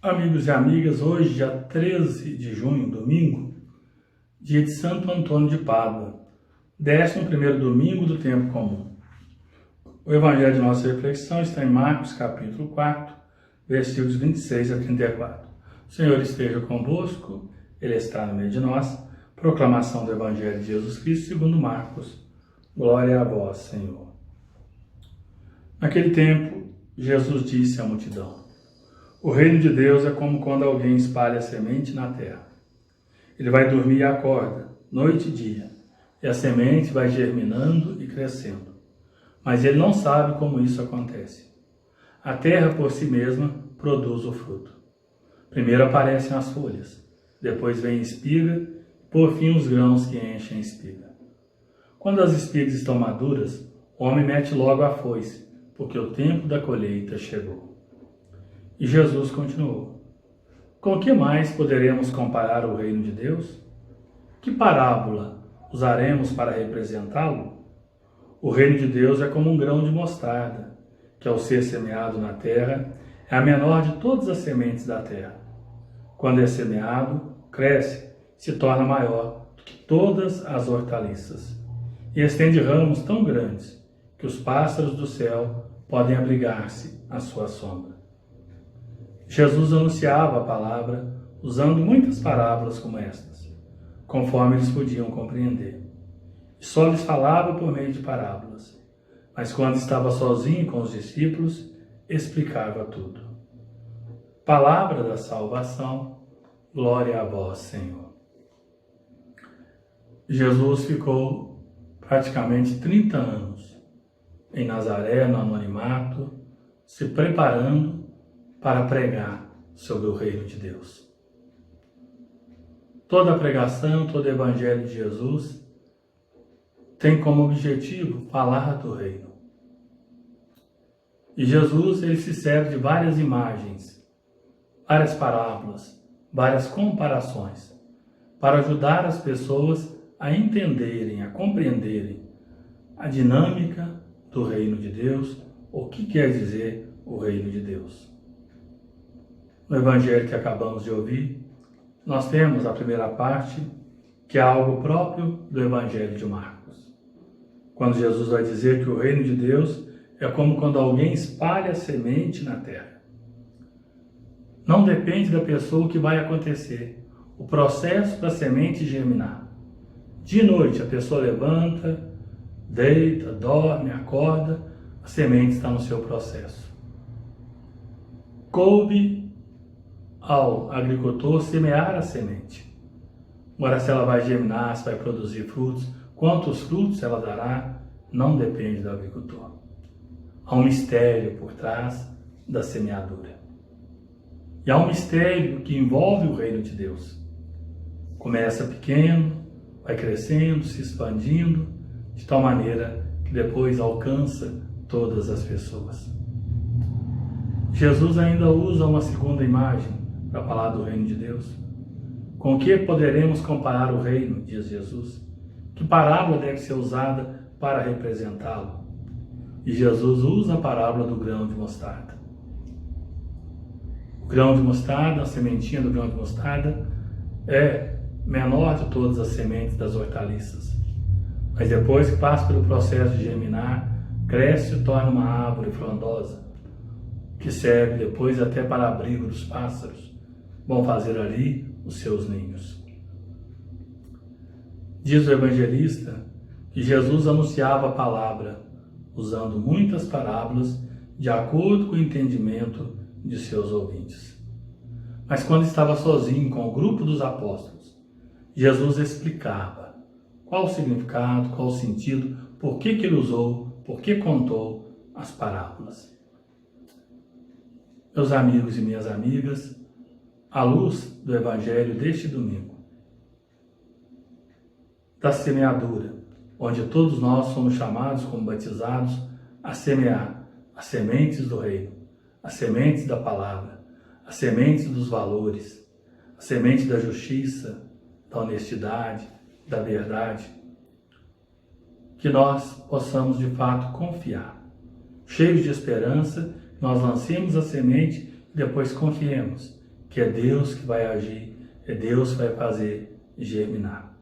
Amigos e amigas, hoje, dia 13 de junho, domingo, dia de Santo Antônio de Pádua, 11º domingo do tempo comum. O evangelho de nossa reflexão está em Marcos, capítulo 4, versículos 26 a 34. O Senhor esteja convosco, Ele está no meio de nós. Proclamação do evangelho de Jesus Cristo segundo Marcos. Glória a vós, Senhor. Naquele tempo, Jesus disse à multidão: o reino de Deus é como quando alguém espalha semente na terra. Ele vai dormir e acorda, noite e dia, e a semente vai germinando e crescendo. Mas ele não sabe como isso acontece. A terra por si mesma produz o fruto. Primeiro aparecem as folhas, depois vem a espiga, por fim os grãos que enchem a espiga. Quando as espigas estão maduras, o homem mete logo a foice, porque o tempo da colheita chegou. E Jesus continuou: com que mais poderemos comparar o reino de Deus? Que parábola usaremos para representá-lo? O reino de Deus é como um grão de mostarda, que ao ser semeado na terra, é a menor de todas as sementes da terra. Quando é semeado, cresce, se torna maior do que todas as hortaliças, e estende ramos tão grandes que os pássaros do céu podem abrigar-se à sua sombra. Jesus anunciava a palavra usando muitas parábolas como estas, conforme eles podiam compreender. E só lhes falava por meio de parábolas, mas quando estava sozinho com os discípulos, explicava tudo. Palavra da salvação, glória a vós, Senhor. Jesus ficou praticamente 30 anos em Nazaré, no anonimato, se preparando para pregar sobre o reino de Deus. Toda a pregação, todo o evangelho de Jesus tem como objetivo falar do reino. E Jesus, ele se serve de várias imagens, várias parábolas, várias comparações, para ajudar as pessoas a entenderem, a compreenderem a dinâmica do reino de Deus, o que quer dizer o reino de Deus. No evangelho que acabamos de ouvir, nós temos a primeira parte, que é algo próprio do evangelho de Marcos. Quando Jesus vai dizer que o reino de Deus é como quando alguém espalha semente na terra. Não depende da pessoa o que vai acontecer, o processo da semente germinar. De noite a pessoa levanta, deita, dorme, acorda, a semente está no seu processo. Coube ao agricultor semear a semente. Agora, se ela vai germinar, se vai produzir frutos, quantos frutos ela dará, não depende do agricultor. Há um mistério por trás da semeadura. E há um mistério que envolve o reino de Deus. Começa pequeno, vai crescendo, se expandindo, de tal maneira que depois alcança todas as pessoas. Jesus ainda usa uma segunda imagem para falar do reino de Deus. Com que poderemos comparar o reino, diz Jesus? Que parábola deve ser usada para representá-lo? E Jesus usa a parábola do grão de mostarda. O grão de mostarda, a sementinha do grão de mostarda, é menor de todas as sementes das hortaliças. Mas depois que passa pelo processo de germinar, cresce e torna uma árvore frondosa, que serve depois até para abrigo dos pássaros. Vão fazer ali os seus ninhos. Diz o evangelista que Jesus anunciava a palavra, usando muitas parábolas de acordo com o entendimento de seus ouvintes. Mas quando estava sozinho com o grupo dos apóstolos, Jesus explicava qual o significado, qual o sentido, por que ele usou, por que contou as parábolas. Meus amigos e minhas amigas, à luz do evangelho deste domingo, da semeadura, onde todos nós somos chamados como batizados a semear as sementes do reino, as sementes da palavra, as sementes dos valores, a semente da justiça, da honestidade, da verdade, que nós possamos de fato confiar, cheios de esperança, nós lancemos a semente e depois confiemos que é Deus que vai agir, é Deus que vai fazer germinar.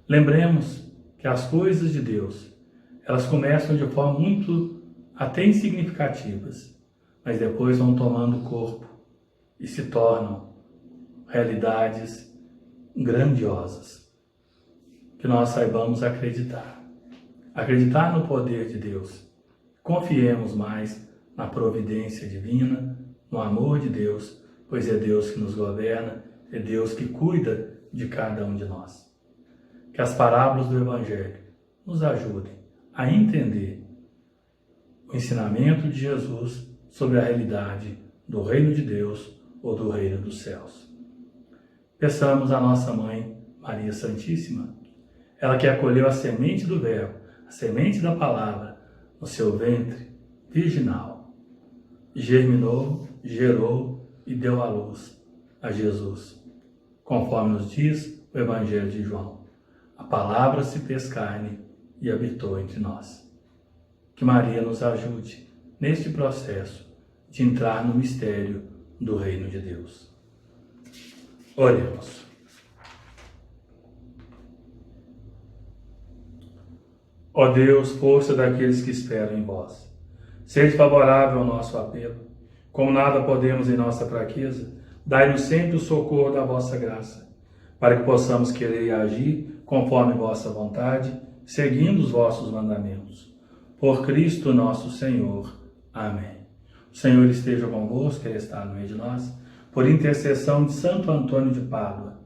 Lembremos que as coisas de Deus, elas começam de forma muito até insignificativas, mas depois vão tomando corpo e se tornam realidades grandiosas. Que nós saibamos acreditar no poder de Deus. Confiemos mais na providência divina, no amor de Deus, pois é Deus que nos governa, é Deus que cuida de cada um de nós. Que as parábolas do Evangelho nos ajudem a entender o ensinamento de Jesus sobre a realidade do reino de Deus ou do reino dos céus. Peçamos à nossa Mãe, Maria Santíssima, ela que acolheu a semente do Verbo, a semente da palavra, no seu ventre virginal, germinou, gerou e deu à luz a Jesus. Conforme nos diz o Evangelho de João, a palavra se fez carne e habitou entre nós. Que Maria nos ajude neste processo de entrar no mistério do reino de Deus. Oremos. Ó Deus, força daqueles que esperam em vós, sede favorável ao nosso apelo. Como nada podemos em nossa fraqueza, dai-nos sempre o socorro da vossa graça, para que possamos querer e agir conforme vossa vontade, seguindo os vossos mandamentos. Por Cristo nosso Senhor. Amém. O Senhor esteja convosco, Ele está no meio de nós. Por intercessão de Santo Antônio de Pádua,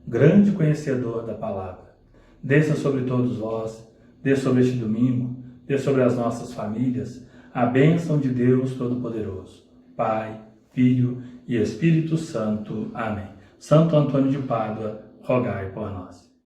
grande conhecedor da palavra, desça sobre todos vós, desça sobre este domingo, desça sobre as nossas famílias, a bênção de Deus Todo-Poderoso, Pai, Filho e Espírito Santo. Amém. Santo Antônio de Pádua, rogai por nós.